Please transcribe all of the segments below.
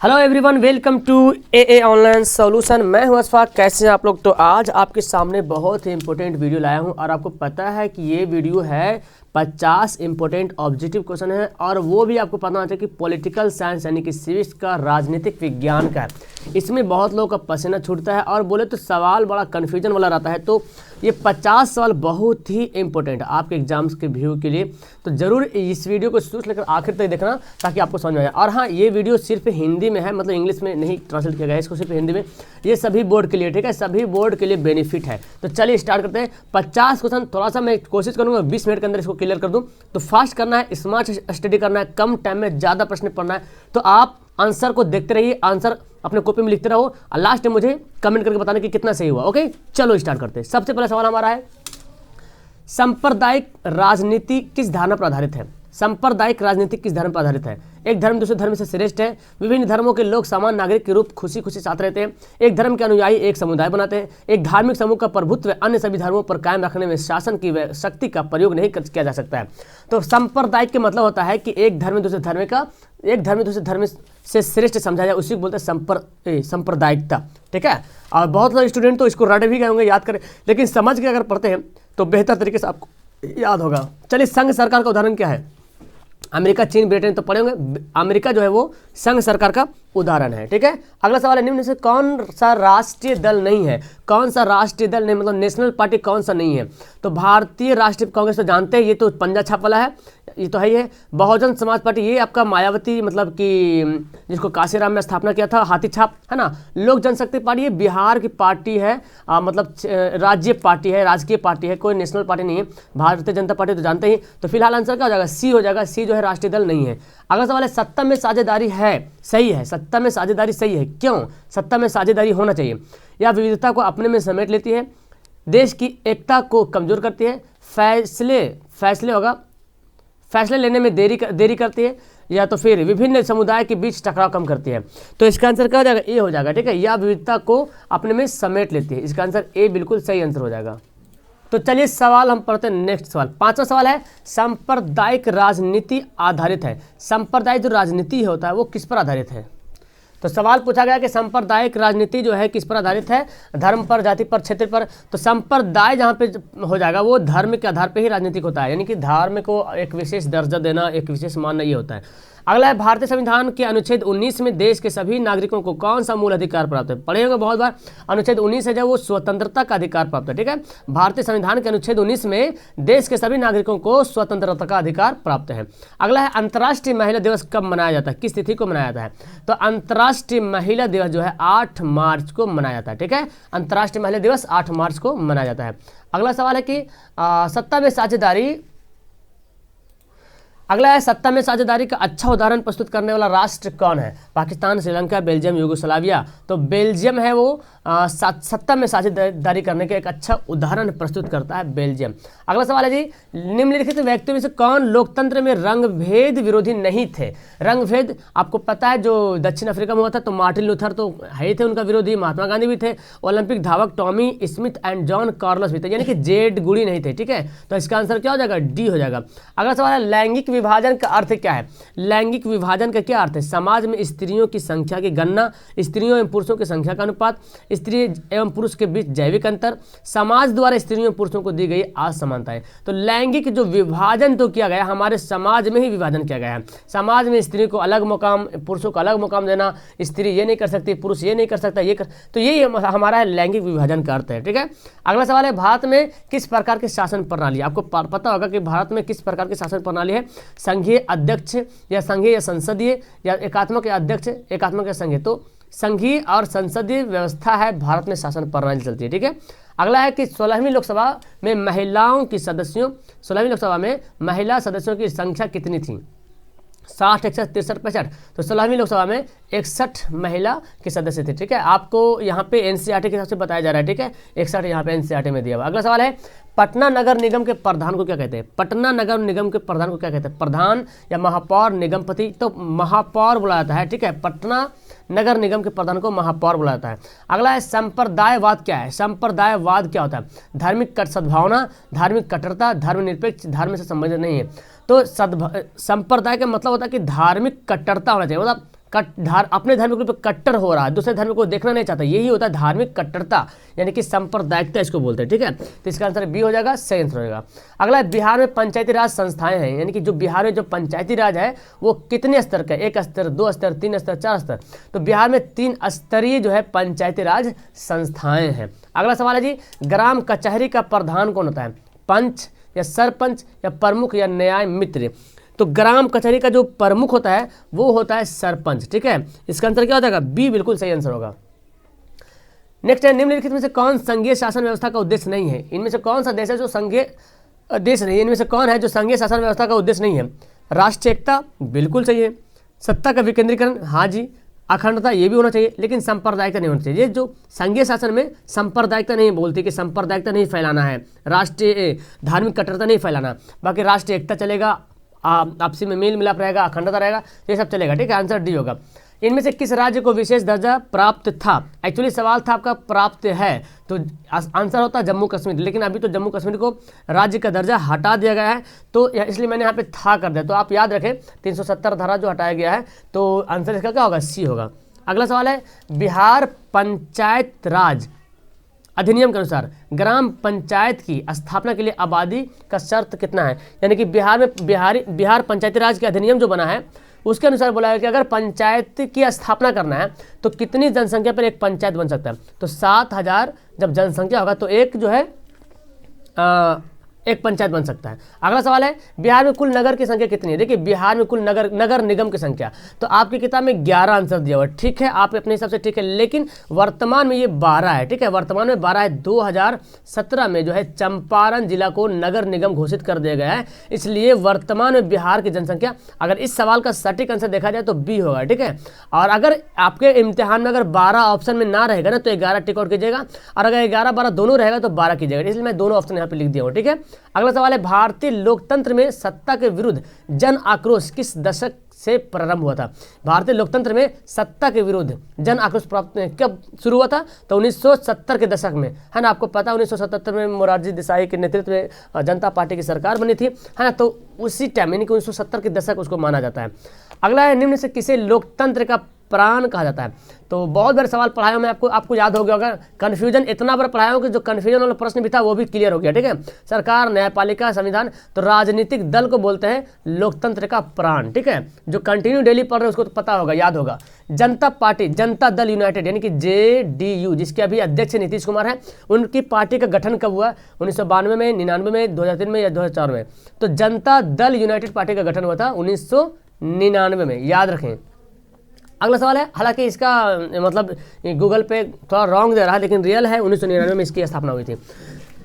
Hello everyone, welcome to a online solution. मैं हूं अशफाक। कैसे हैं आप लोग? तो आज आपके सामने बहुत ही इंपॉर्टेंट वीडियो लाया हूं और आपको पता है कि ये वीडियो है 50 इंपॉर्टेंट ऑब्जेक्टिव क्वेश्चन है और वो भी आपको पता होना चाहिए कि पॉलिटिकल साइंस यानी कि सिविक्स का, राजनीतिक विज्ञान का है। इसमें बहुत लोगों का पसीना छूटता है और बोले तो सवाल बड़ा कन्फ्यूजन वाला रहता है। तो ये 50 सवाल बहुत ही इंपॉर्टेंट है आपके एग्जाम्स के व्यू के लिए। तो जरूर इस वीडियो को शुरू से लेकर आखिर तक देखना ताकि आपको समझ में आए। और हाँ, ये वीडियो सिर्फ हिंदी में है, मतलब इंग्लिश में नहीं ट्रांसलेट किया गया है, इसको सिर्फ हिंदी में। ये सभी बोर्ड के लिए, ठीक है, सभी बोर्ड के लिए बेनिफिट है। तो चलिए स्टार्ट करते हैं। 50 क्वेश्चन, थोड़ा सा मैं कोशिश करूंगा 20 मिनट के अंदर इसको क्लियर कर दूं। तो फास्ट करना है, स्मार्ट स्टडी करना है, कम टाइम में ज़्यादा प्रश्न पढ़ना है। तो आप आंसर को देखते रहिए, आंसर अपने कॉपी में लिखते रहो और लास्ट में मुझे कमेंट करके बताना कि कितना सही हुआ। ओके, चलो स्टार्ट करते हैं। सबसे पहला सवाल हमारा है, सांप्रदायिक राजनीति किस धारणा पर आधारित है? सांप्रदायिक राजनीति किस धर्म पर आधारित है? एक धर्म दूसरे धर्म से श्रेष्ठ है। विभिन्न धर्मों के लोग समान नागरिक के रूप खुशी खुशी साथ रहते हैं। एक धर्म के अनुयायी एक समुदाय बनाते हैं। एक धार्मिक समूह का प्रभुत्व अन्य सभी धर्मों पर कायम रखने में शासन की शक्ति का प्रयोग नहीं किया जा सकता है। तो सांप्रदायिक के मतलब होता है कि एक धर्म दूसरे धर्म का, एक धर्म दूसरे धर्म से श्रेष्ठ समझा जाए, उसी को बोलते हैं सांप्रदायिकता। ठीक है, और बहुत सारे स्टूडेंट तो इसको रट भी गए होंगे, याद करें, लेकिन समझ के अगर पढ़ते हैं तो बेहतर तरीके से आपको याद होगा। चलिए, संघ सरकार का उदाहरण क्या है? अमेरिका, चीन, ब्रिटेन तो पढ़े होंगे। अमेरिका जो है वो संघ सरकार का उदाहरण है। ठीक है, अगला सवाल है, निम्न में से कौन सा राष्ट्रीय दल नहीं है? कौन सा राष्ट्रीय दल नहीं, मतलब नेशनल पार्टी कौन सा नहीं है? तो भारतीय राष्ट्रीय कांग्रेस तो जानते हैं, ये तो पंजा छाप वाला है, ये तो है ही है। बहुजन समाज पार्टी, ये आपका मायावती, मतलब कि जिसको काशीराम में स्थापना किया था, हाथी छाप है ना। लोक जनशक्ति पार्टी, ये बिहार की पार्टी है, मतलब राज्य पार्टी है, राजकीय पार्टी है, कोई नेशनल पार्टी नहीं है। भारतीय जनता पार्टी तो जानते ही। तो फिलहाल आंसर क्या हो जाएगा? सी हो जाएगा। सी जो है राष्ट्रीय दल नहीं है। अगला सवाल है, सत्ता में साझेदारी है? सही है, सत्ता में साझेदारी सही है। क्यों? सत्ता में साझेदारी होना चाहिए। यह विविधता को अपने में समेट लेती है, देश की एकता को कमजोर करती है, फैसले लेने में देरी करती है, या तो फिर विभिन्न समुदाय के बीच टकराव कम करती है। तो इसका आंसर क्या हो जाएगा? ए हो जाएगा। ठीक है, यह विविधता को अपने में समेट लेती है। इसका आंसर ए बिल्कुल सही आंसर हो जाएगा। तो चलिए सवाल हम पढ़ते हैं। नेक्स्ट सवाल, पांचवा सवाल है, सांप्रदायिक राजनीति आधारित है। सांप्रदायिक जो राजनीति होता है वो किस पर आधारित है? तो सवाल पूछा गया कि सांप्रदायिक राजनीति जो है किस पर आधारित है? धर्म पर, जाति पर, क्षेत्र पर। तो संप्रदाय जहाँ पे हो जाएगा वो धर्म के आधार पे ही राजनीतिक होता है, यानी कि धर्म को एक विशेष दर्जा देना, एक विशेष मानना, ये होता है। अगला है, भारतीय संविधान के अनुच्छेद 19 में देश के सभी नागरिकों को कौन सा मूल अधिकार प्राप्त है? पढ़े होंगे बहुत बार। अनुच्छेद 19 है जब, वो स्वतंत्रता का अधिकार प्राप्त है। ठीक है, भारतीय संविधान के अनुच्छेद 19 में देश के सभी नागरिकों को स्वतंत्रता का अधिकार प्राप्त है। अगला है, अंतर्राष्ट्रीय महिला दिवस कब मनाया जाता है? किस तिथि को मनाया जाता है? तो अंतर्राष्ट्रीय महिला दिवस जो है 8 मार्च को मनाया जाता है। ठीक है, अंतर्राष्ट्रीय महिला दिवस 8 मार्च को मनाया जाता है। अगला सवाल है कि सत्ता में साझेदारी, अगला है, सत्ता में साझेदारी का अच्छा उदाहरण प्रस्तुत करने वाला राष्ट्र कौन है? Pakistan, Sri Lanka, Belgium, Yugoslavia. तो बेल्जियम है वो सत्ता में साझेदारी करने का एक अच्छा उदाहरण प्रस्तुत करता है बेल्जियम। अगला सवाल है जी, निम्नलिखित व्यक्तियों में से कौन लोकतंत्र में रंगभेद विरोधी नहीं थे? रंगभेद आपको पता है, जो दक्षिण अफ्रीका में हुआ था, तो मार्टिन लूथर तो है ही थे उनका विरोधी, महात्मा गांधी भी थे, ओलंपिक धावक Tommy Smith and John Carlos भी थे, यानी कि जेड गुड़ी नहीं थे। ठीक है, तो इसका आंसर क्या हो जाएगा? डी हो जाएगा। अगला सवाल है, लैंगिक विभाजन का अर्थ क्या है? लैंगिक विभाजन का क्या अर्थ है? समाज में स्त्रियों की संख्या की गणना, स्त्रियों एवं पुरुषों की संख्या का अनुपात, स्त्री एवं पुरुष के बीच जैविक अंतर, समाज द्वारा स्त्रियों एवं पुरुषों को दी गई असमानताएं। तो लैंगिक जो विभाजन तो किया गया, हमारे समाज में ही विभाजन किया गया है। समाज में स्त्री को अलग मुकाम, पुरुषों को अलग मुकाम देना, स्त्री ये नहीं कर सकती, पुरुष ये नहीं कर सकता, तो यही हमारा लैंगिक विभाजन का अर्थ है। ठीक है, अगला सवाल है, भारत में किस प्रकार की शासन प्रणाली? आपको पता होगा कि भारत में किस प्रकार की शासन प्रणाली है? संघीय अध्यक्ष या संघीय या संसदीय, या एकात्मक या अध्यक्ष, एकात्मक या संघीय। तो संघीय और संसदीय व्यवस्था है भारत में शासन प्रणाली चलती है। ठीक है, अगला है कि 16वीं लोकसभा में महिलाओं की सदस्यों, 16वीं लोकसभा में महिला सदस्यों की संख्या कितनी थी? 60, 61, 63, 65। तो 16वीं लोकसभा में 61 महिला के सदस्य थे। ठीक है, आपको यहाँ पे एनसीईआरटी के हिसाब से बताया जा रहा है। ठीक है, 61 यहाँ पे एनसीईआरटी में दिया हुआ। अगला सवाल है, पटना नगर निगम के प्रधान को क्या कहते हैं? पटना नगर निगम के प्रधान को क्या कहते हैं? प्रधान या महापौर, निगमपति। तो महापौर बुलाया जाता है। ठीक है, पटना नगर निगम के प्रधान को महापौर बुलाया जाता है। अगला है, संप्रदायवाद क्या है? संप्रदायवाद क्या होता है? धार्मिक सद्भावना, धार्मिक कट्टरता, धर्मनिरपेक्ष, धर्म से संबंधित नहीं है। तो संप्रदाय का मतलब होता है कि धार्मिक कट्टरता होना चाहिए, मतलब अपने धार्मिक रूप पे कट्टर हो रहा है, दूसरे धर्म को देखना नहीं चाहता, यही होता है धार्मिक कट्टरता, यानी कि सांप्रदायिकता इसको बोलते हैं। ठीक है, तो इसका आंसर बी हो जाएगा, सही आंसर होगा। अगला है बिहार में पंचायती राज संस्थाएं हैं, यानी कि जो बिहार में जो पंचायती राज है वो कितने स्तर का, 1 स्तर, 2 स्तर, 3 स्तर, 4 स्तर। तो बिहार में 3 स्तरीय जो है पंचायती राज संस्थाएं हैं। अगला सवाल है जी, ग्राम कचहरी का प्रधान कौन होता है, पंच या सरपंच या प्रमुख या न्याय मित्र। तो ग्राम कचहरी का जो प्रमुख होता है वो होता है सरपंच। ठीक है, इसका आंसर क्या हो जाएगा, बी बिल्कुल सही आंसर होगा। नेक्स्ट है, निम्नलिखित में से कौन संघीय शासन व्यवस्था का उद्देश्य नहीं है। इनमें से कौन सा देश है जो संघीय देश नहीं है, इनमें से कौन है जो संघीय शासन व्यवस्था का उद्देश्य नहीं है। राष्ट्रीय एकता बिल्कुल सही है, सत्ता का विकेंद्रीकरण हाँ जी, अखंडता ये भी होना चाहिए, लेकिन सांप्रदायिकता नहीं होना चाहिए। ये जो संघीय शासन में सांप्रदायिकता नहीं बोलती कि सांप्रदायिकता नहीं फैलाना है, राष्ट्रीय धार्मिक कट्टरता नहीं फैलाना, बाकी राष्ट्रीय एकता चलेगा, आपसी में मेल मिलाप रहेगा, अखंडता रहेगा, ये सब चलेगा। ठीक है, आंसर डी होगा। इनमें से किस राज्य को विशेष दर्जा प्राप्त था। एक्चुअली सवाल था आपका प्राप्त है, तो आंसर होता है जम्मू कश्मीर, लेकिन अभी तो जम्मू कश्मीर को राज्य का दर्जा हटा दिया गया है, तो इसलिए मैंने यहाँ पे था कर दिया। तो आप याद रखें 370 धारा जो हटाया गया है, तो आंसर इसका क्या होगा, सी होगा। अगला सवाल है, बिहार पंचायत राज अधिनियम के अनुसार ग्राम पंचायत की स्थापना के लिए आबादी का शर्त कितना है। यानी कि बिहार में बिहार पंचायती राज के अधिनियम जो बना है उसके अनुसार बोला है कि अगर पंचायत की स्थापना करना है तो कितनी जनसंख्या पर एक पंचायत बन सकता है। तो 7000 जब जनसंख्या होगा तो एक जो है एक पंचायत बन सकता है। अगला सवाल है, बिहार में कुल नगर की संख्या कितनी है। देखिए बिहार में कुल नगर निगम की संख्या, तो आपकी किताब में 11 आंसर दिया हुआ है। ठीक है, आप अपने हिसाब से ठीक है, लेकिन वर्तमान में ये 12 है। ठीक है, वर्तमान में 12 है। 2017 में जो है चंपारण जिला को नगर निगम घोषित कर दिया गया है, इसलिए वर्तमान में बिहार की जनसंख्या, अगर इस सवाल का सटीक आंसर देखा जाए तो बी होगा। ठीक है, और अगर आपके इम्तिहान में अगर 12 ऑप्शन में ना रहेगा ना तो 11 टिक आउट कीजिएगा, और अगर 11 12 दोनों रहेगा तो 12 कीजिएगा, इसलिए मैं दोनों ऑप्शन यहाँ पे लिख दिया हूँ। ठीक है, अगला सवाल है, भारतीय लोकतंत्र में सत्ता के विरुद्ध जन आक्रोश किस दशक से प्रारंभ हुआ था। भारतीय लोकतंत्र में सत्ता के विरुद्ध जन आक्रोश प्राप्त कब शुरू हुआ था, तो 1970 के दशक में, है ना। आपको पता है 1977 में मोरारजी देसाई के नेतृत्व में जनता पार्टी की सरकार बनी थी, है ना, तो उसी टाइम यानी कि 1970 के दशक उसको माना जाता है। अगला है, निम्न से किसे लोकतंत्र का प्राण कहा जाता है। तो बहुत बार सवाल पढ़ाया हूं मैं आपको याद हो गया होगा, कन्फ्यूजन इतना बार पढ़ाया हूं कि जो कन्फ्यूजन वाला प्रश्न भी था वो भी क्लियर हो गया। ठीक है, सरकार, न्यायपालिका, संविधान, तो राजनीतिक दल को बोलते हैं लोकतंत्र का प्राण। ठीक है, जो कंटिन्यू डेली पढ़ रहे हैं उसको तो पता होगा, याद होगा। जनता पार्टी, जनता दल यूनाइटेड यानी कि JDU, जिसके अभी अध्यक्ष नीतीश कुमार हैं, उनकी पार्टी का गठन कब हुआ, 1992 में, 99 में, 2003 में या 2004 में। तो जनता दल यूनाइटेड पार्टी का गठन हुआ था 1999 में, याद रखें। अगला सवाल है, हालांकि इसका मतलब गूगल पे थोड़ा रॉन्ग दे रहा है, लेकिन रियल है, 1999 में इसकी स्थापना हुई थी।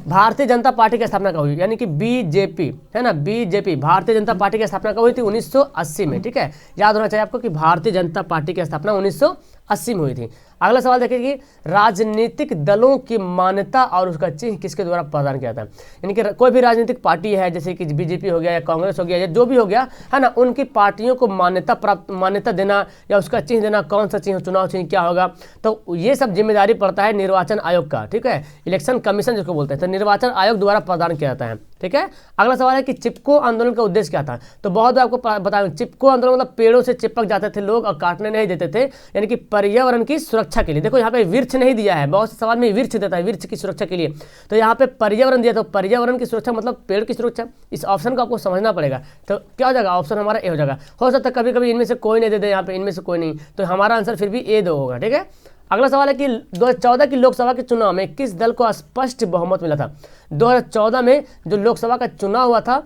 भारतीय जनता पार्टी की स्थापना कब हुई, यानी कि BJP, है ना, BJP भारतीय जनता पार्टी की स्थापना कब हुई थी, 1980 में। ठीक है, याद होना चाहिए आपको कि भारतीय जनता पार्टी की स्थापना 1980 में हुई थी। अगला सवाल देखिए कि राजनीतिक दलों की मान्यता और उसका चिन्ह किसके द्वारा प्रदान किया था। यानी कि कोई भी राजनीतिक पार्टी है, जैसे कि BJP हो गया या कांग्रेस हो गया या जो भी हो गया, है ना, उनकी पार्टियों को मान्यता देना या उसका चिन्ह देना, कौन सा चिन्ह, चुनाव चिन्ह क्या होगा, तो ये सब जिम्मेदारी पड़ता है निर्वाचन आयोग का। ठीक है, इलेक्शन कमीशन जिसको बोलते हैं, तो निर्वाचन आयोग द्वारा प्रदान किया जाता है। ठीक है, अगला सवाल है कि चिपको आंदोलन का उद्देश्य क्या था। तो बहुत बार आपको बताया, चिपको आंदोलन मतलब पेड़ों से चिपक जाते थे लोग और काटने नहीं देते थे, यानी कि पर्यावरण की सुरक्षा के लिए। देखो यहाँ पे वृक्ष नहीं दिया है, बहुत से सवाल में वृक्ष देता है, वृक्ष की सुरक्षा के लिए, तो यहाँ पे पर्यावरण दिया, तो पर्यावरण की सुरक्षा मतलब पेड़ की सुरक्षा। इस ऑप्शन को आपको समझना पड़ेगा, तो क्या हो जाएगा, ऑप्शन हमारा ए हो जाएगा। हो सकता है कभी कभी इनमें से कोई नहीं दे दे, यहाँ पे इनमें से कोई नहीं, तो हमारा आंसर फिर भी A2 होगा। ठीक है, अगला सवाल है कि 2014 की लोकसभा के चुनाव में किस दल को स्पष्ट बहुमत मिला था। 2014 में जो लोकसभा का चुनाव हुआ था,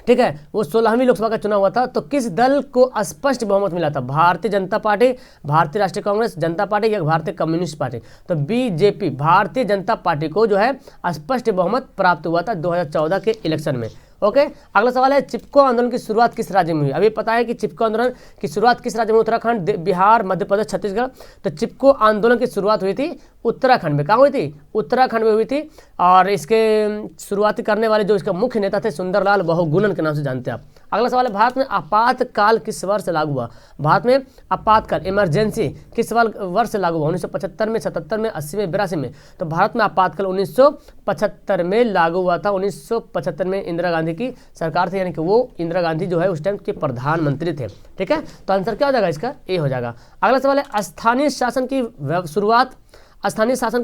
ठीक है, वो 16वीं लोकसभा का चुनाव हुआ था, तो किस दल को स्पष्ट बहुमत मिला था। भारतीय जनता पार्टी, भारतीय राष्ट्रीय कांग्रेस, जनता पार्टी या भारतीय कम्युनिस्ट पार्टी। तो BJP भारतीय जनता पार्टी को जो है स्पष्ट बहुमत प्राप्त हुआ था 2014 के इलेक्शन में। ओके, अगला सवाल है, चिपको आंदोलन की शुरुआत किस राज्य में हुई। अभी पता है कि चिपको आंदोलन की शुरुआत किस राज्य में, उत्तराखंड, बिहार, मध्य प्रदेश, छत्तीसगढ़। तो चिपको आंदोलन की शुरुआत हुई थी उत्तराखंड में। कहाँ हुई थी, उत्तराखंड में हुई थी, और इसके शुरुआत करने वाले जो इसका मुख्य नेता थे सुंदरलाल बहुगुणन के नाम से जानते हैं आप। अगला सवाल है, भारत में आपातकाल किस वर्ष लागू हुआ? भारत में आपातकाल इमरजेंसी किस वर्ष से लागू हुआ? 1975 में, 77 में, 80 में, 82 में? तो भारत में आपातकाल 1975 में लागू हुआ था। 1975 में इंदिरा गांधी की सरकार थी, यानी कि वो इंदिरा गांधी जो है उस टाइम के प्रधानमंत्री थे। ठीक है, तो आंसर क्या हो जाएगा इसका? ए हो जाएगा। अगला सवाल है, स्थानीय शासन की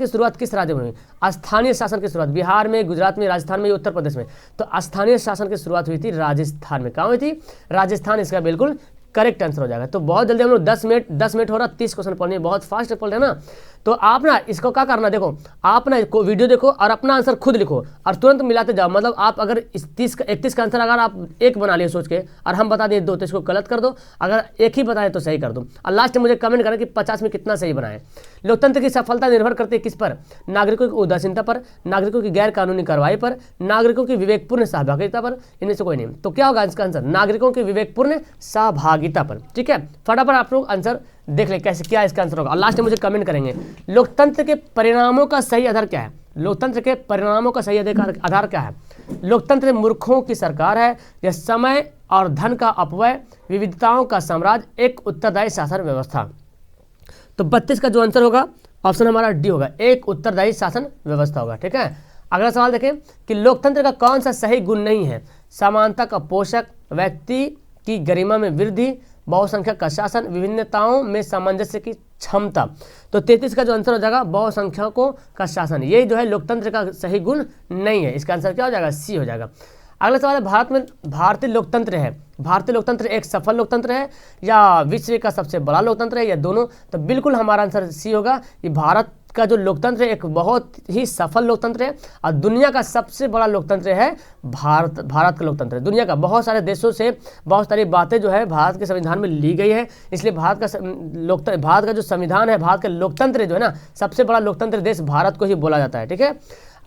शुरुआत किस राज्य में हुई? स्थानीय शासन की शुरुआत बिहार में, गुजरात में, राजस्थान में, उत्तर प्रदेश में? तो स्थानीय शासन की शुरुआत हुई थी राजस्थान में। कहाँ हुई थी? राजस्थान इसका बिल्कुल करेक्ट आंसर हो जाएगा। तो बहुत जल्दी हम लोग 10 मिनट हो रहा, 30 क्वेश्चन पढ़ने, बहुत फास्ट पढ़ रहे हैं ना। तो आप ना इसको क्या करना, देखो आप ना वीडियो देखो और अपना आंसर खुद लिखो और तुरंत मिलाते जाओ। मतलब आप अगर 31 का आंसर अगर आप एक बना लिए सोच के और हम बता दें 2, तो इसको गलत कर दो। अगर एक ही बताए तो सही कर दो। और लास्ट में मुझे कमेंट करें कि 50 में कितना सही बनाए। लोकतंत्र की सफलता निर्भर करती है किस पर? नागरिकों की उदासीनता पर, नागरिकों की गैर कानूनी कार्रवाई पर, नागरिकों की विवेकपूर्ण सहभागिता पर, इनमें से कोई नहीं। तो क्या होगा इसका आंसर? नागरिकों की विवेकपूर्ण सहभागिता पर। ठीक है, फटाफट आप लोग आंसर देख ले कैसे, क्या इसका आंसर होगा और लास्ट में मुझे कमेंट करेंगे। लोकतंत्र के परिणामों का सही आधार क्या है? लोकतंत्र के परिणामों का सही आधार क्या है? लोकतंत्र मूर्खों की सरकार है, यह समय और धन का अपव्यय, विविधताओं का साम्राज्य, एक उत्तरदायी शासन व्यवस्था। तो 32 का जो आंसर होगा ऑप्शन हमारा डी होगा, एक उत्तरदायी शासन व्यवस्था होगा। ठीक है, अगला सवाल देखें कि लोकतंत्र का कौन सा सही गुण नहीं है? समानता का पोषक, व्यक्ति की गरिमा में वृद्धि, बहुसंख्यक का शासन, विभिन्नताओं में सामंजस्य की क्षमता। तो 33 का जो आंसर हो जाएगा बहुसंख्यकों का शासन, ये जो है लोकतंत्र का सही गुण नहीं है। इसका आंसर क्या हो जाएगा? सी हो जाएगा। अगला सवाल है, भारत में भारतीय लोकतंत्र एक सफल लोकतंत्र है या विश्व का सबसे बड़ा लोकतंत्र है या दोनों? तो बिल्कुल हमारा आंसर सी होगा कि भारत का जो लोकतंत्र है एक बहुत ही सफल लोकतंत्र है और दुनिया का सबसे बड़ा लोकतंत्र है भारत का लोकतंत्र है। दुनिया का बहुत सारे देशों से बहुत सारी बातें जो है भारत के संविधान में ली गई है, इसलिए भारत का जो संविधान है, भारत का लोकतंत्र जो है ना, सबसे बड़ा लोकतंत्र देश भारत को ही बोला जाता है। ठीक है,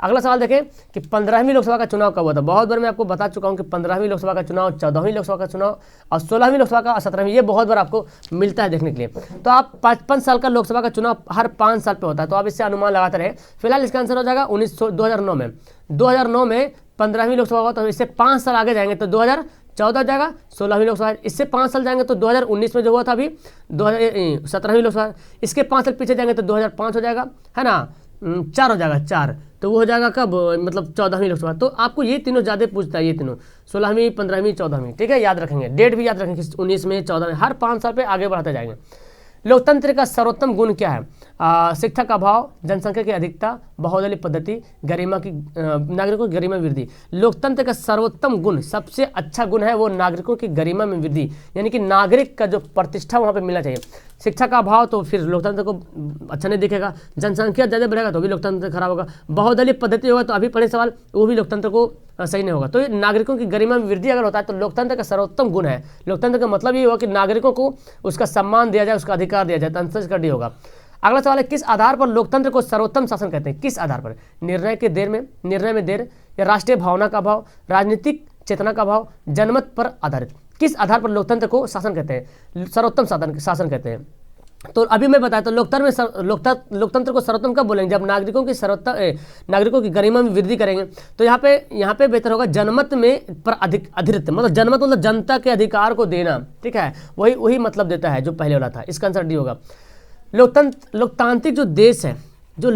अगला सवाल देखें कि 15वीं लोकसभा का चुनाव कब हुआ था? बहुत बार मैं आपको बता चुका हूं कि 15वीं लोकसभा का चुनाव, 14वीं लोकसभा का चुनाव और 16वीं लोकसभा का और 17वीं, ये बहुत बार आपको मिलता है देखने के लिए। तो आप 55 साल का लोकसभा का चुनाव हर 5 साल पे होता है, तो आप इससे अनुमान लगाते रहे। फिलहाल इसका आंसर हो जाएगा 2009 में। 2009 में 15वीं लोकसभा हुआ, तो इससे 5 साल आगे जाएंगे तो 2014 जाएगा। 16वीं लोकसभा, इससे 5 साल जाएंगे तो 2019 में जो हुआ था अभी 17वीं लोकसभा, इसके 5 साल पीछे जाएंगे तो 2005 हो जाएगा, है ना, 4 हो जाएगा, 4 तो वो हो जाएगा कब? मतलब 14वीं लोकसभा। तो आपको ये तीनों ज़्यादा पूछता है, ये तीनों 16वीं, 15वीं, 14वीं। ठीक है, याद रखेंगे, डेट भी याद रखेंगे, 19 में, 14 में, हर 5 साल पे आगे बढ़ाते जाएंगे। लोकतंत्र का सर्वोत्तम गुण क्या है? शिक्षा का अभाव, जनसंख्या की अधिकता, बहुदलीय पद्धति, गरिमा की नागरिकों की गरिमा में वृद्धि। लोकतंत्र का सर्वोत्तम गुण, सबसे अच्छा गुण है वो नागरिकों की गरिमा में वृद्धि, यानी कि नागरिक का जो प्रतिष्ठा वहाँ पे मिलना चाहिए। शिक्षा का अभाव तो फिर लोकतंत्र को अच्छा नहीं दिखेगा, जनसंख्या ज़्यादा बढ़ेगा तो भी लोकतंत्र खराब होगा, बहुदलीय पद्धति होगा तो अभी पढ़े सवाल वो भी लोकतंत्र को सही नहीं होगा। तो नागरिकों की गरिमा में वृद्धि अगर होता है तो लोकतंत्र का सर्वोत्तम गुण है। लोकतंत्र का मतलब ये होगा कि नागरिकों को उसका सम्मान दिया जाए, उसका अधिकार दिया जाए, तो आंसर इसका डी होगा। अगला सवाल है, किस आधार पर लोकतंत्र को सर्वोत्तम शासन कहते हैं? किस आधार पर? निर्णय में देर या राष्ट्रीय भावना का अभाव, राजनीतिक चेतना का अभाव, जनमत पर आधारित? किस आधार पर लोकतंत्र को शासन कहते हैं, सर्वोत्तम शासन कहते हैं? तो अभी मैं बताया, तो लोकतंत्र को सर्वोत्तम कब बोलेंगे? जब नागरिकों की गरिमा में वृद्धि करेंगे। तो यहाँ पे बेहतर होगा जनमत में पर अधिकृत, मतलब जनमत मतलब जनता के अधिकार को देना। ठीक है, वही मतलब देता है जो पहले वाला था। इसका आंसर डी होगा। लोकतांत्रिक जो देश है, जो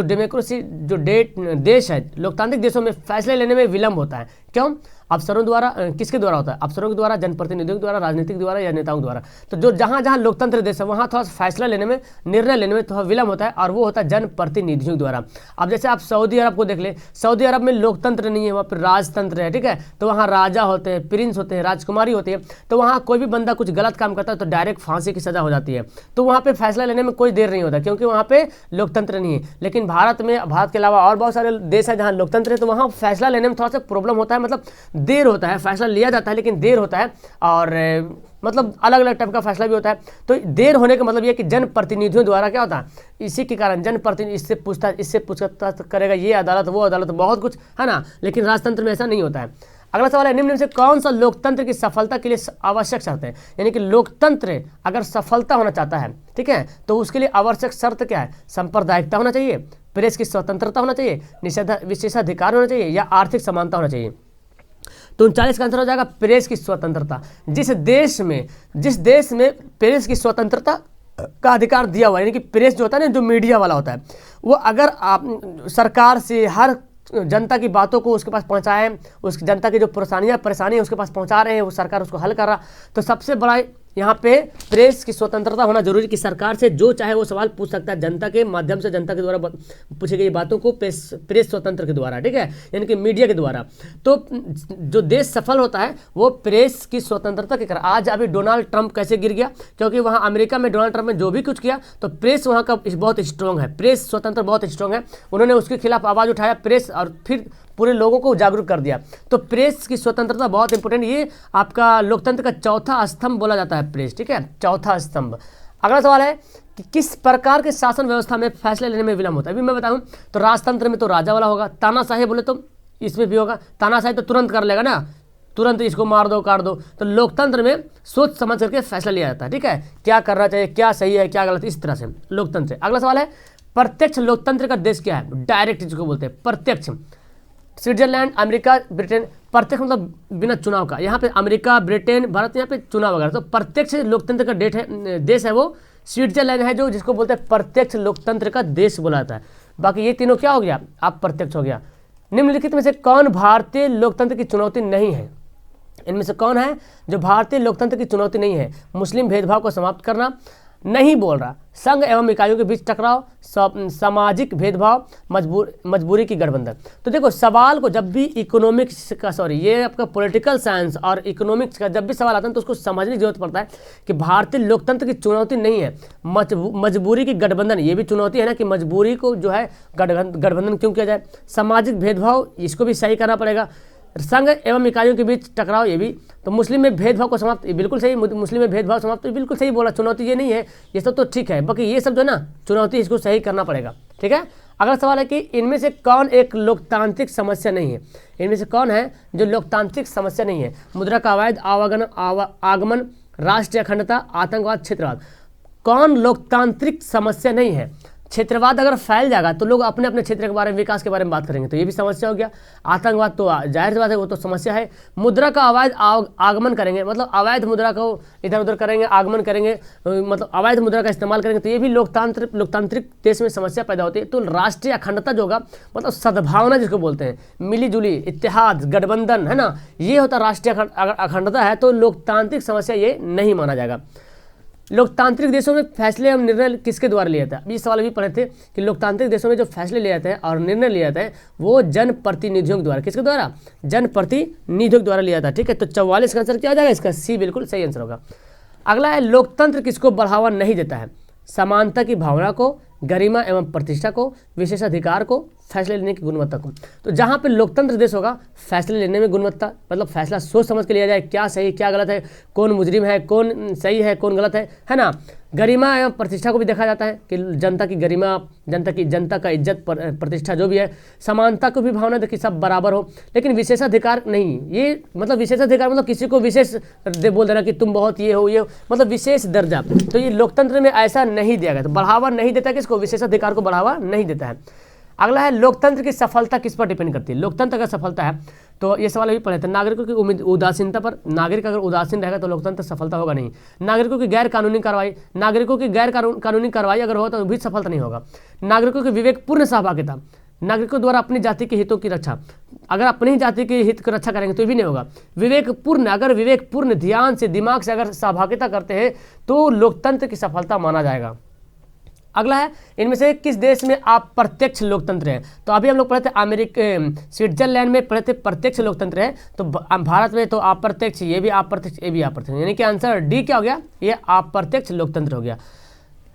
डेमोक्रेसी देश है, लोकतांत्रिक देशों में फैसले लेने में विलंब होता है। क्यों? अफसरों द्वारा, किसके द्वारा होता है? अफसरों के द्वारा, जनप्रतिनिधियों के द्वारा, राजनीतिक द्वारा या नेताओं द्वारा। तो जो जहाँ लोकतंत्र देश है वहाँ थोड़ा फैसला लेने में, निर्णय लेने में थोड़ा विलंब होता है और वो होता है जनप्रतिनिधियों द्वारा। अब जैसे आप सऊदी अरब को देख ले, सऊदी अरब में लोकतंत्र नहीं है, वहाँ पर राजतंत्र है। ठीक है, तो वहाँ राजा होते हैं, प्रिंस होते हैं, राजकुमारी होती है। तो वहाँ कोई भी बंदा कुछ गलत काम करता है तो डायरेक्ट फांसी की सजा हो जाती है। तो वहाँ पे फैसला लेने में कोई देर नहीं होता क्योंकि वहाँ पे लोकतंत्र नहीं है। लेकिन भारत के अलावा और बहुत सारे देश है जहाँ लोकतंत्र है, तो वहाँ फैसला लेने में थोड़ा सा प्रॉब्लम होता है, मतलब देर होता है। फैसला लिया जाता है लेकिन देर होता है, और मतलब अलग अलग टाइप का फैसला भी होता है। तो देर होने का मतलब ये कि जनप्रतिनिधियों द्वारा क्या होता है, इसी के कारण जनप्रतिनिधि इससे पूछताछ करेगा, ये अदालत वो अदालत, बहुत कुछ है ना। लेकिन राजतंत्र में ऐसा नहीं होता है। अगला सवाल है, निम्न में से कौन सा लोकतंत्र की सफलता के लिए आवश्यक शर्त है? यानी कि लोकतंत्र अगर सफलता होना चाहता है, ठीक है, तो उसके लिए आवश्यक शर्त क्या है? सांप्रदायिकता होना चाहिए, प्रेस की स्वतंत्रता होना चाहिए, विशेषाधिकार होना चाहिए या आर्थिक समानता होना चाहिए? तो 39 का आंसर हो जाएगा प्रेस की स्वतंत्रता। जिस देश में प्रेस की स्वतंत्रता का अधिकार दिया हुआ है, यानी कि प्रेस जो होता है ना, जो मीडिया वाला होता है, वो अगर आप सरकार से हर जनता की बातों को उसके पास पहुंचाएं, उस जनता की जो परेशानी है उसके पास पहुंचा रहे हैं, वो सरकार उसको हल कर रहा, तो सबसे बड़ा यहाँ पे प्रेस की स्वतंत्रता होना जरूरी, कि सरकार से जो चाहे वो सवाल पूछ सकता है जनता के माध्यम से, जनता के द्वारा पूछी गई बातों को प्रेस स्वतंत्र के द्वारा, ठीक है, यानी कि मीडिया के द्वारा। तो जो देश सफल होता है वो प्रेस की स्वतंत्रता के कारण। आज अभी डोनाल्ड ट्रंप कैसे गिर गया, क्योंकि वहाँ अमेरिका में डोनाल्ड ट्रंप ने जो भी कुछ किया तो प्रेस वहाँ का बहुत स्ट्रॉन्ग है, प्रेस स्वतंत्र बहुत स्ट्रॉन्ग है, उन्होंने उसके खिलाफ आवाज़ उठाया प्रेस, और फिर पूरे लोगों को जागरूक कर दिया। तो प्रेस की स्वतंत्रता बहुत इंपॉर्टेंट, ये आपका लोकतंत्र का चौथा स्तंभ बोला जाता है प्रेस, ठीक है, चौथा स्तंभ। अगला सवाल है कि किस प्रकार के शासन व्यवस्था में फैसले लेने में विलंब होता है। अभी मैं बताऊं तो राजतंत्र में तो राजा वाला होगा, तानाशाही बोले तो इसमें भी होगा, तानाशाही तो तुरंत कर लेगा ना, तुरंत इसको मार दो काट दो। तो लोकतंत्र में सोच समझ करके फैसला लिया जाता है, ठीक है, क्या करना चाहिए, क्या सही है क्या गलत, इस तरह से लोकतंत्र। अगला सवाल है प्रत्यक्ष लोकतंत्र का देश क्या है, डायरेक्ट जिसको बोलते हैं प्रत्यक्ष। Switzerland, America, Britain. प्रत्यक्ष मतलब बिना चुनाव का, यहाँ पे अमेरिका, ब्रिटेन, भारत, यहाँ पे चुनाव वगैरह। तो प्रत्यक्ष लोकतंत्र का देश है वो स्विट्जरलैंड है, जो जिसको बोलते हैं प्रत्यक्ष लोकतंत्र का देश बोला जाता है। बाकी ये तीनों क्या हो गया, आप प्रत्यक्ष हो गया। निम्नलिखित में से कौन भारतीय लोकतंत्र की चुनौती नहीं है, इनमें से कौन है जो भारतीय लोकतंत्र की चुनौती नहीं है। मुस्लिम भेदभाव को समाप्त करना, नहीं बोल रहा, संघ एवं इकाइयों के बीच टकराव, सामाजिक भेदभाव, मजबूरी की गठबंधन। तो देखो सवाल को जब भी इकोनॉमिक्स का, ये आपका पॉलिटिकल साइंस और इकोनॉमिक्स का जब भी सवाल आता है तो उसको समझने की जरूरत पड़ता है कि भारतीय लोकतंत्र की चुनौती नहीं है मजबूरी की गठबंधन, ये भी चुनौती है ना, कि मजबूरी को जो है गठबंधन क्यों किया जाए। सामाजिक भेदभाव, इसको भी सही करना पड़ेगा। संघ एवं इकाइयों के बीच टकराव, ये भी। तो मुस्लिम में भेदभाव को समाप्त, ये बिल्कुल सही, मुस्लिम में भेदभाव समाप्त, बिल्कुल सही बोला, चुनौती ये नहीं है, ये सब तो ठीक है, बाकी ये सब जो है ना चुनौती, इसको सही करना पड़ेगा, ठीक है। अगला सवाल है कि इनमें से कौन एक लोकतांत्रिक समस्या नहीं है, इनमें से कौन है जो लोकतांत्रिक समस्या नहीं है। मुद्रा का अवैध आगमन, राष्ट्रीय अखंडता, आतंकवाद, क्षेत्रवाद। कौन लोकतांत्रिक समस्या नहीं है। क्षेत्रवाद अगर फैल जाएगा तो लोग अपने अपने क्षेत्र के बारे में, विकास के बारे में बात करेंगे, तो ये भी समस्या हो गया। आतंकवाद तो जाहिर सी बात है, वो तो समस्या है। मुद्रा का अवैध आगमन करेंगे, मतलब अवैध मुद्रा को इधर उधर करेंगे, आगमन करेंगे, मतलब अवैध मुद्रा का इस्तेमाल करेंगे, तो ये भी लोकतांत्रिक देश में समस्या पैदा होती है। तो राष्ट्रीय अखंडता जो होगा, मतलब सद्भावना जिसको बोलते हैं, मिली जुली, इत्तेहाद, गठबंधन, है ना, ये होता राष्ट्रीय अखंडता है, तो लोकतांत्रिक समस्या ये नहीं माना जाएगा। लोकतांत्रिक देशों में फैसले एवं निर्णय किसके द्वारा लिया जाता है। अभी सवाल भी पढ़े थे कि लोकतांत्रिक देशों में जो फैसले लिए जाते हैं और निर्णय लिए जाते हैं वो जनप्रतिनिधियों के द्वारा, किसके द्वारा, जनप्रतिनिधियों के द्वारा लिया जाता है, ठीक है। तो 44 का आंसर क्या आ जाएगा, इसका सी बिल्कुल सही आंसर होगा। अगला है लोकतंत्र किसको बढ़ावा नहीं देता है। समानता की भावना को, गरिमा एवं प्रतिष्ठा को, विशेषाधिकार को, फैसले लेने की गुणवत्ता को। तो जहाँ पे लोकतंत्र देश होगा, फैसले लेने में गुणवत्ता, मतलब फैसला सोच समझ के लिया जाए, क्या सही क्या गलत है, कौन मुजरिम है, कौन सही है, कौन गलत है ना। गरिमा एवं प्रतिष्ठा को भी देखा जाता है कि जनता की गरिमा, जनता का इज्जत प्रतिष्ठा जो भी है। समानता को भी भावना देखिए, सब बराबर हो, लेकिन विशेषाधिकार नहीं। ये मतलब विशेषाधिकार मतलब किसी को विशेष बोल देना कि तुम बहुत ये हो, मतलब विशेष दर्जा। तो ये लोकतंत्र में ऐसा नहीं दिया गया, तो बढ़ावा नहीं देता है किसको, विशेषाधिकार को बढ़ावा नहीं देता है। अगला है लोकतंत्र की सफलता किस पर डिपेंड करती है। लोकतंत्र का सफलता है, तो ये सवाल अभी पढ़े थे, नागरिकों की उदासीनता पर। नागरिक अगर उदासीन रहेगा तो लोकतंत्र सफलता होगा नहीं। नागरिकों की गैर कानूनी कार्रवाई, नागरिकों की गैर कानूनी कार्रवाई अगर हो तो भी सफलता नहीं होगा। नागरिकों की विवेकपूर्ण सहभागिता, नागरिकों द्वारा अपनी जाति के हितों की रक्षा, अगर अपनी ही जाति के हित की रक्षा करेंगे तो भी नहीं होगा। विवेकपूर्ण, अगर विवेकपूर्ण ध्यान से, दिमाग से अगर सहभागिता करते हैं तो लोकतंत्र की सफलता माना जाएगा। अगला है इनमें से किस देश में अप्रत्यक्ष लोकतंत्र है। तो अभी हम लोग पढ़े थे स्विट्जरलैंड में पढ़े थे प्रत्यक्ष लोकतंत्र है, तो भारत में तो अप्रत्यक्ष, ये भी अप्रत्यक्ष, ये भी अप्रत्यक्ष, यानी कि आंसर डी क्या हो गया, ये अप्रत्यक्ष लोकतंत्र हो गया।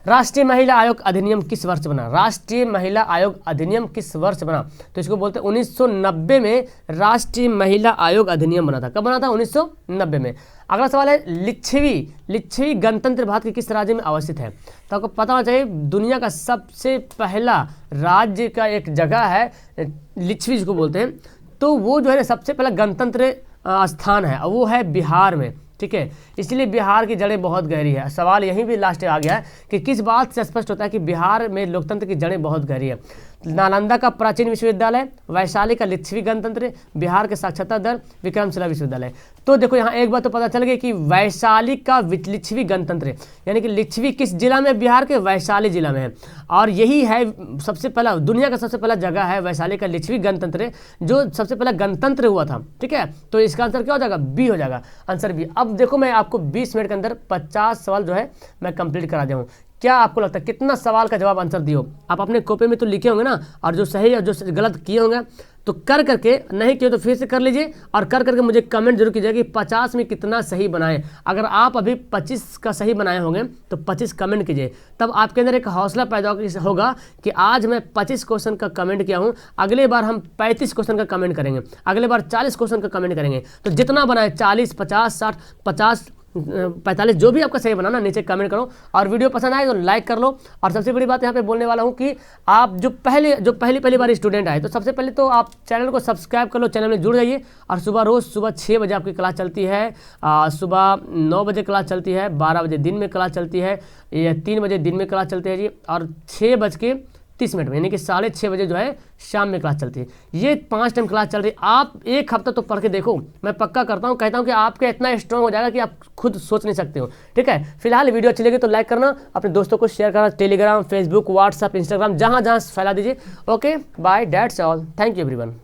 राष्ट्रीय महिला आयोग अधिनियम किस वर्ष बना। राष्ट्रीय महिला आयोग अधिनियम किस वर्ष बना, तो इसको बोलते हैं 1990 में राष्ट्रीय महिला आयोग अधिनियम बना था। कब बना था, 1990 में। अगला सवाल है लिच्छवी गणतंत्र भारत के किस राज्य में अवस्थित है। तो आपको पता होना चाहिए दुनिया का सबसे पहला राज्य का एक जगह है लिच्छवी जिसको बोलते हैं, तो वो जो है सबसे पहला गणतंत्र स्थान है और वो है बिहार में, ठीक है। इसलिए बिहार की जड़ें बहुत गहरी है। सवाल यहीं भी लास्ट आ गया है कि किस बात से स्पष्ट होता है कि बिहार में लोकतंत्र की जड़ें बहुत गहरी है। नालंदा का प्राचीन विश्वविद्यालय, वैशाली का लिच्छवी गणतंत्र, बिहार के साक्षरता दर, विक्रमशिला विश्वविद्यालय। तो देखो यहाँ एक बात तो पता चल गई कि वैशाली का लिच्छवी गणतंत्र, यानी कि लिच्छवी किस जिला में, बिहार के वैशाली जिला में है। और यही है सबसे पहला, दुनिया का सबसे पहला जगह है वैशाली का लिच्छवी गणतंत्र, जो सबसे पहला गणतंत्र हुआ था। ठीक है, तो इसका आंसर क्या हो जाएगा, बी हो जाएगा, आंसर बी। अब देखो मैं आपको 20 मिनट के अंदर 50 सवाल जो है मैं कंप्लीट करा दिया हूँ। क्या आपको लगता है कितना सवाल का जवाब आंसर दियो? आप अपने कॉपी में तो लिखे होंगे ना, और जो सही और जो गलत किए होंगे तो कर करके, नहीं किए तो फिर से कर लीजिए, और कर करके मुझे कमेंट जरूर कीजिए कि 50 में कितना सही बनाए। अगर आप अभी 25 का सही बनाए होंगे तो 25 कमेंट कीजिए, तब आपके अंदर एक हौसला पैदा होगा कि आज मैं 25 क्वेश्चन का कमेंट किया हूँ, अगले बार हम 35 क्वेश्चन का कमेंट करेंगे, अगले बार 40 क्वेश्चन का कमेंट करेंगे। तो जितना बनाए 40, 50, 60, 50, 45 जो भी आपका सही बना ना, नीचे कमेंट करो, और वीडियो पसंद आए तो लाइक कर लो। और सबसे बड़ी बात यहाँ पे बोलने वाला हूँ कि आप जो पहली बार स्टूडेंट आए, तो सबसे पहले तो आप चैनल को सब्सक्राइब कर लो, चैनल में जुड़ जाइए। और रोज़ सुबह 6 बजे आपकी क्लास चलती है, सुबह 9 बजे क्लास चलती है, 12 बजे दिन में क्लास चलती है, या 3 बजे दिन में क्लास चलती है जी, और 6:30 में, यानी कि 6:30 बजे जो है शाम में क्लास चलती है। ये 5 टाइम क्लास चल रही है। आप एक हफ्ता तो पढ़ के देखो, मैं पक्का करता हूँ, कहता हूँ कि आपके इतना स्ट्रांग हो जाएगा कि आप खुद सोच नहीं सकते हो। ठीक है, फिलहाल वीडियो अच्छी लगी तो लाइक करना, अपने दोस्तों को शेयर करना, टेलीग्राम, फेसबुक, व्हाट्सएप, इंस्टाग्राम, जहाँ फैला दीजिए। Okay bye, that's all, thank you everyone.